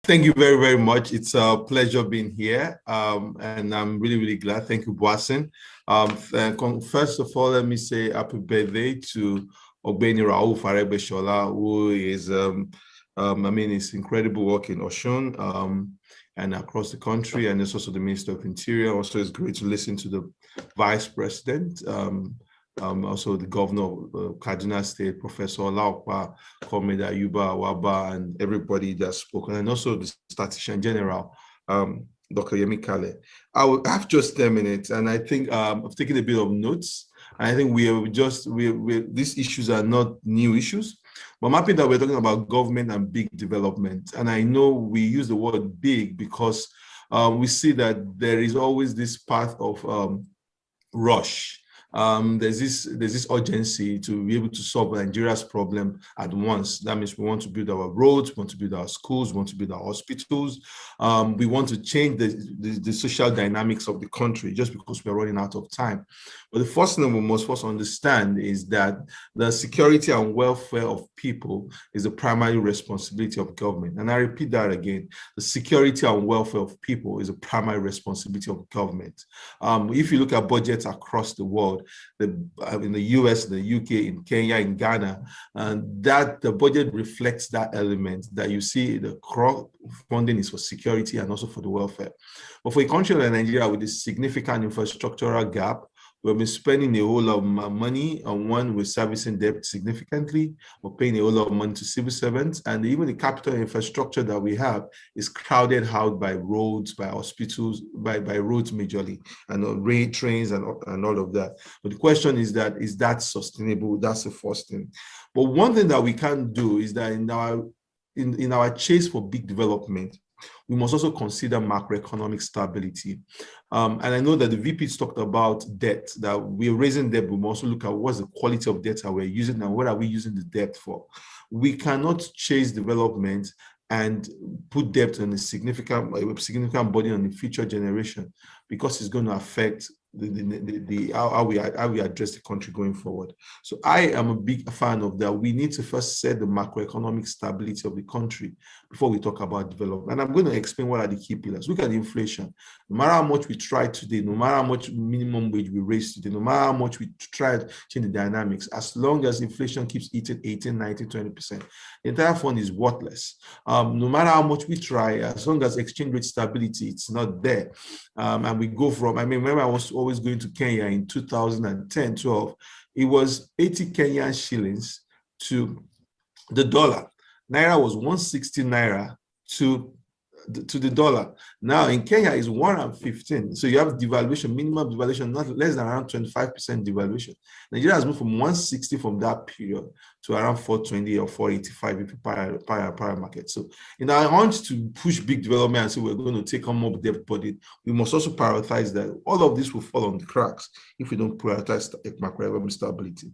Thank you very, very much. It's a pleasure being here, and I'm really, really glad. Thank you, Boason. First of all, let me say happy birthday to Ogbeni Rauf Aregbesola, who is, it's incredible work in Osun and across the country, and it's also the Minister of Interior. Also, it's great to listen to the Vice President. Also the governor of Kaduna State, Professor Olaokpa, Comrade Ayuba Waba, and everybody that's spoken, and also the Statistician General, Dr. Yemi Kale. I have just 10 minutes, and I think I've taken a bit of notes. And I think these issues are not new issues, but I'm happy that we're talking about government and big development. And I know we use the word big because we see that there is always this path of rush. There's this urgency to be able to solve Nigeria's problem at once. That means we want to build our roads, we want to build our schools, we want to build our hospitals. We want to change the social dynamics of the country just because we're running out of time. But the first thing we must first understand is that the security and welfare of people is the primary responsibility of government. And I repeat that again, the security and welfare of people is a primary responsibility of government. If you look at budgets across the world, in the US, in the UK, in Kenya, in Ghana, and that the budget reflects that element that you see the funding is for security and also for the welfare. But for a country like Nigeria with a significant infrastructural gap, we've been spending a whole lot of money on one, we're servicing debt significantly, we're paying a whole lot of money to civil servants, and even the capital infrastructure that we have is crowded out by roads, by hospitals, by roads majorly, and rail trains and all of that. But the question is that sustainable? That's the first thing. But one thing that we can do is that in our chase for big development, we must also consider macroeconomic stability. And I know that the VPs talked about debt, that we're raising debt, but we must also look at what's the quality of debt that we're using and what are we using the debt for. We cannot chase development and put debt on a significant burden on the future generation because it's going to affect how we address the country going forward. So I am a big fan of that. We need to first set the macroeconomic stability of the country before we talk about development. And I'm going to explain what are the key pillars. Look at the inflation. No matter how much we try today, no matter how much minimum wage we raise today, no matter how much we try to change the dynamics, as long as inflation keeps eating 18, 19, 20%, the entire fund is worthless. No matter how much we try, as long as exchange rate stability, it's not there. And we go from, remember I was always going to Kenya in 2010, 12, it was 80 Kenyan shillings to the dollar. Naira was 160 Naira to the dollar. Now in Kenya is 115. So you have devaluation, minimum devaluation, not less than around 25% devaluation. Nigeria has moved from 160 from that period to around 420 or 485 if you buy market. So in our hunch to push big development and say we're going to take on more debt burden, we must also prioritize that all of this will fall on the cracks if we don't prioritize macroeconomic stability.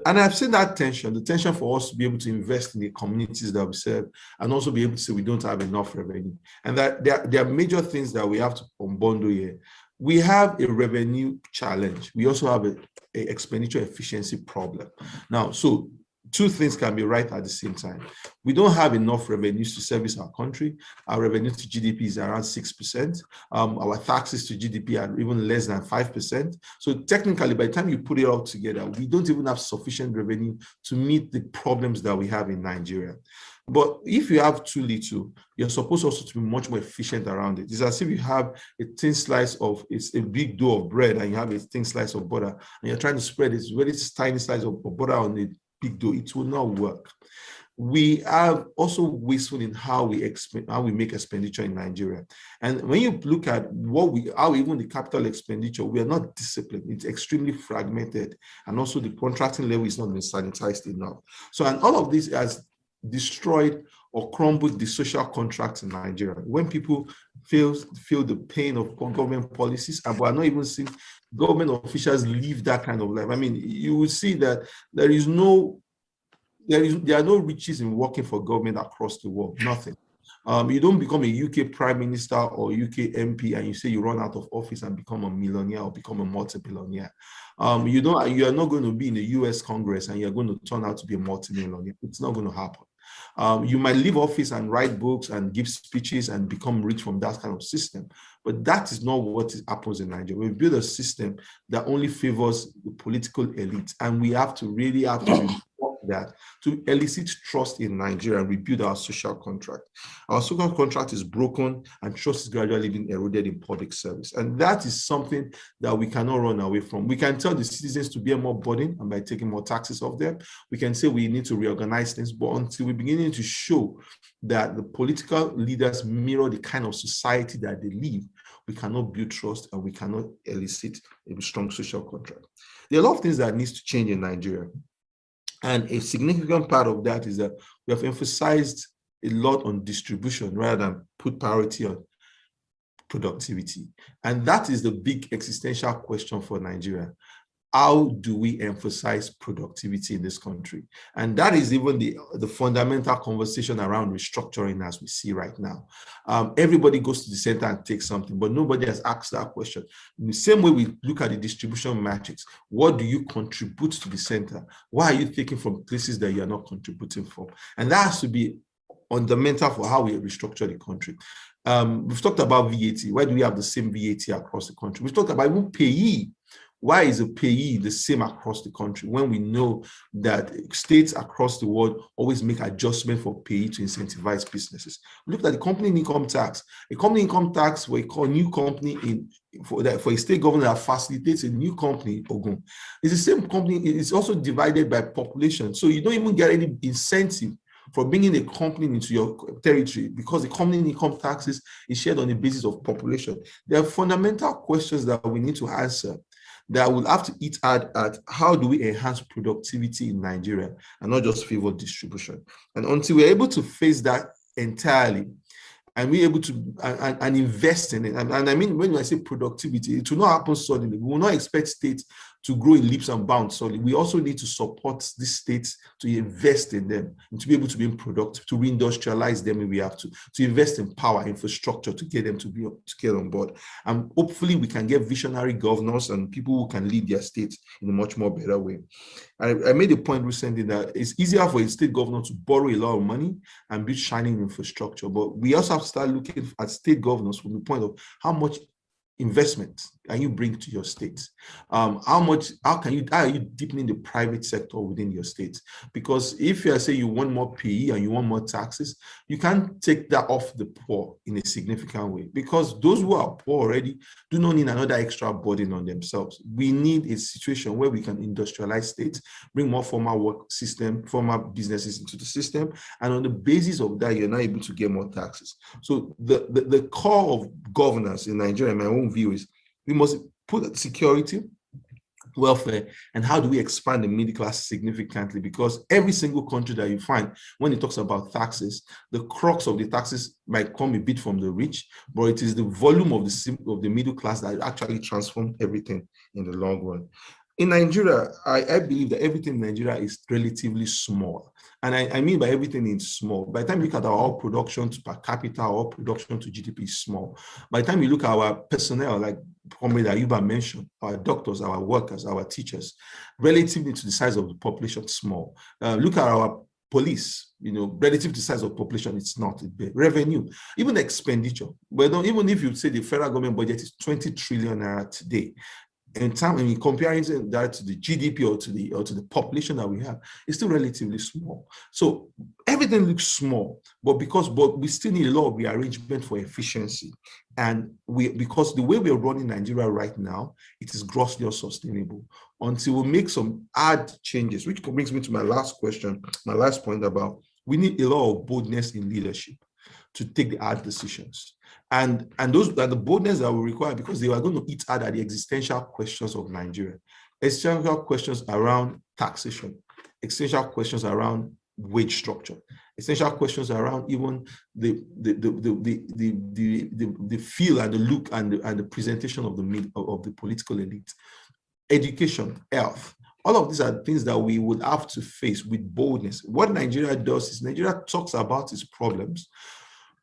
And I've seen that tension, the tension for us to be able to invest in the communities that we serve and also be able to say we don't have enough revenue. And that there are major things that we have to unbundle here. We have a revenue challenge. We also have an expenditure efficiency problem. Now, so two things can be right at the same time. We don't have enough revenues to service our country. Our revenue to GDP is around 6%. Our taxes to GDP are even less than 5%. So technically, by the time you put it all together, we don't even have sufficient revenue to meet the problems that we have in Nigeria. But if you have too little, you're supposed also to be much more efficient around it. It's as if you have a thin slice of, it's a big dough of bread and you have a thin slice of butter and you're trying to spread this very tiny slice of butter on the big dough. It will not work. We are also wasteful in how we make expenditure in Nigeria. And when you look at how even the capital expenditure, we are not disciplined. It's extremely fragmented. And also the contracting level is not been sanitized enough. So, and all of this has destroyed or crumbled the social contracts in Nigeria. When people feel the pain of government policies, and we are not even seeing government officials live that kind of life. You will see that there are no riches in working for government across the world, nothing. You don't become a UK Prime Minister or UK MP and you say you run out of office and become a millionaire or become a multi-billionaire. You are not going to be in the US Congress and you're going to turn out to be a multi-millionaire. It's not going to happen. You might leave office and write books and give speeches and become rich from that kind of system. But that is not what happens in Nigeria. We build a system that only favors the political elite. And we have to really that to elicit trust in Nigeria and rebuild our social contract. Our social contract is broken and trust is gradually being eroded in public service. And that is something that we cannot run away from. We can tell the citizens to bear more burden and by taking more taxes off them. We can say we need to reorganize things, but until we're beginning to show that the political leaders mirror the kind of society that they live, we cannot build trust and we cannot elicit a strong social contract. There are a lot of things that needs to change in Nigeria. And a significant part of that is that we have emphasized a lot on distribution rather than put priority on productivity. And that is the big existential question for Nigeria. How do we emphasize productivity in this country? And that is even the fundamental conversation around restructuring as we see right now. Everybody goes to the center and takes something, but nobody has asked that question. In the same way we look at the distribution matrix, what do you contribute to the center? Why are you taking from places that you are not contributing from? And that has to be fundamental for how we restructure the country. We've talked about VAT. Why do we have the same VAT across the country? We've talked about even payee. Why is a payee the same across the country when we know that states across the world always make adjustments for payee to incentivize businesses? Look at the company income tax. A company income tax for a new company for a state government that facilitates a new company, Ogun. It's the same company. It's also divided by population. So you don't even get any incentive for bringing a company into your territory because the company income taxes is shared on the basis of population. There are fundamental questions that we need to answer that will have to eat hard at how do we enhance productivity in Nigeria and not just favor distribution. And until we're able to face that entirely and we're able to and invest in it, and I mean, when I say productivity, it will not happen suddenly. We will not expect states to grow in leaps and bounds suddenly. We also need to support these states to invest in them and to be able to be productive, to reindustrialize them if we have to invest in power, infrastructure to get them to get on board. And hopefully we can get visionary governors and people who can lead their states in a much more better way. I made a point recently that it's easier for a state governor to borrow a lot of money and build shining infrastructure, but we also have to start looking at state governors from the point of how much investment can you bring to your state? How are you deepening the private sector within your state? Because if you say you want more PE and you want more taxes, you can't take that off the poor in a significant way, because those who are poor already do not need another extra burden on themselves. We need a situation where we can industrialize states, bring more formal work system, formal businesses into the system, and on the basis of that, you're not able to get more taxes. So the core of governance in Nigeria, in my own view, is we must put security, welfare, and how do we expand the middle class significantly? Because every single country that you find, when it talks about taxes, the crux of the taxes might come a bit from the rich, but it is the volume of the middle class that actually transforms everything in the long run. In Nigeria, I believe that everything in Nigeria is relatively small. And I mean by everything is small. By the time you look at our oil production to per capita, our production to GDP is small. By the time you look at our personnel, like Comrade Ayuba mentioned, our doctors, our workers, our teachers, relatively to the size of the population, small. Look at our police, relative to the size of population, it's not big. Revenue, even expenditure. But even if you say the federal government budget is 20 trillion naira today, in comparing that to the GDP or to the population that we have, it's still relatively small. So everything looks small, but we still need a lot of rearrangement for efficiency. And because the way we are running Nigeria right now, it is grossly unsustainable until we make some hard changes, which brings me to my last question, my last point about we need a lot of boldness in leadership to take the hard decisions. And those are the boldness that we require, because they are going to eat hard at the existential questions of Nigeria. Existential questions around taxation, existential questions around wage structure, essential questions around even the feel and the look and the presentation of the political elite, education, health. All of these are things that we would have to face with boldness. What Nigeria does is Nigeria talks about its problems,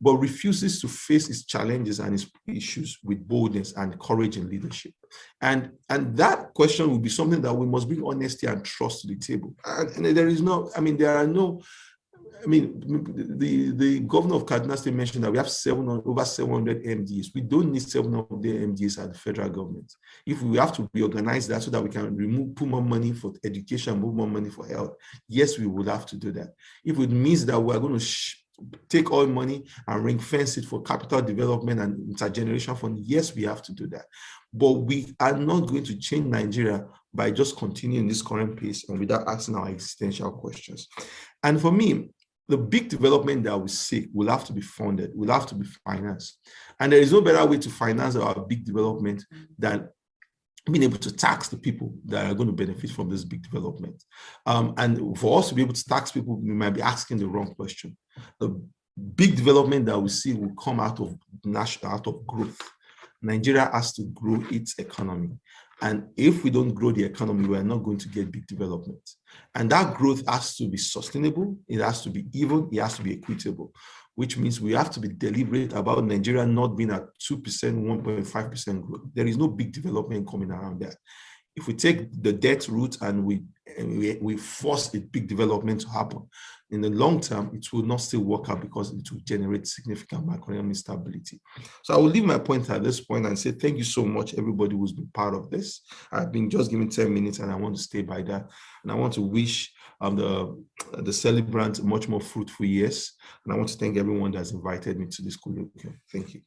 but refuses to face its challenges and its issues with boldness and courage and leadership. And that question will be something that we must bring honesty and trust to the table. And there is no, I mean, there are no, I mean, the governor of Kaduna State mentioned that we have over 700 MDs. We don't need 700 MDs at the federal government. If we have to reorganize that so that we can put more money for education, move more money for health, yes, we would have to do that. If it means that we're going to take all money and ring fence it for capital development and intergenerational fund, yes, we have to do that. But we are not going to change Nigeria by just continuing this current pace and without asking our existential questions. And for me, the big development that we seek will have to be funded, will have to be financed. And there is no better way to finance our big development than being able to tax the people that are going to benefit from this big development. And for us to be able to tax people, we might be asking the wrong question. The big development that we see will come out of growth. Nigeria has to grow its economy. And if we don't grow the economy, we're not going to get big development. And that growth has to be sustainable, it has to be even, it has to be equitable, which means we have to be deliberate about Nigeria not being at 2%, 1.5% growth. There is no big development coming around that. If we take the debt route and we force a big development to happen, in the long term, it will not still work out because it will generate significant macroeconomic stability. So I will leave my point at this point and say thank you so much, everybody who's been part of this. I've been just given 10 minutes and I want to stay by that. And I want to wish the celebrants much more fruitful years. And I want to thank everyone that's invited me to this colloquium. Thank you.